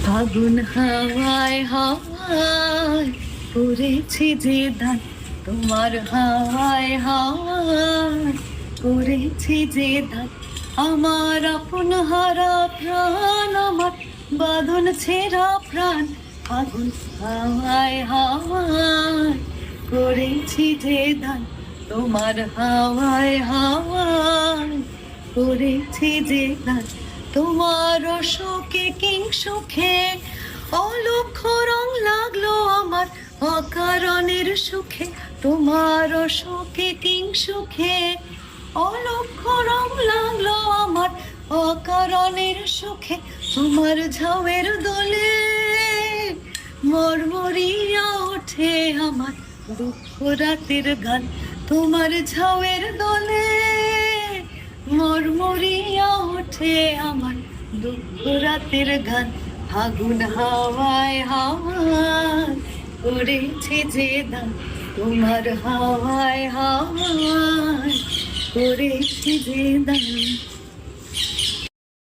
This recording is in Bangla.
ফাগুন হাওয়ায় হাওয়ায় করেছি যে দান, তোমার হাওয়ায় হাওয়ায় করেছি যে দান। আমার আপন হারা প্রাণ, আমার বাঁধন ছেঁড়া প্রাণ, ফাগুন হাওয়ায় হাওয়ায় করেছি যে দান, তোমার হাওয়ায় হাওয়ায় করেছি যে দান। তোমার সুখে কিং সুখে অলক্ষ রং লাগলো আমার অকারণের সুখে। তোমার সুখে কিং সুখে অলক্ষ রং লাগলো আমার অকারণের সুখে। তোমার ঝাউয়ের দোলে মরমরিয়া ওঠে আমার দুঃখ রাতের গান। তোমার ঝাউয়ের দোলে মরমরিয়া ওঠে আমার দুঃখ রাতের গান। ফাগুন হাওয়ায় হাওয়ায় করেছে যে দান, তোমার হাওয়ায় হাওয়ায় করেছে যে দান।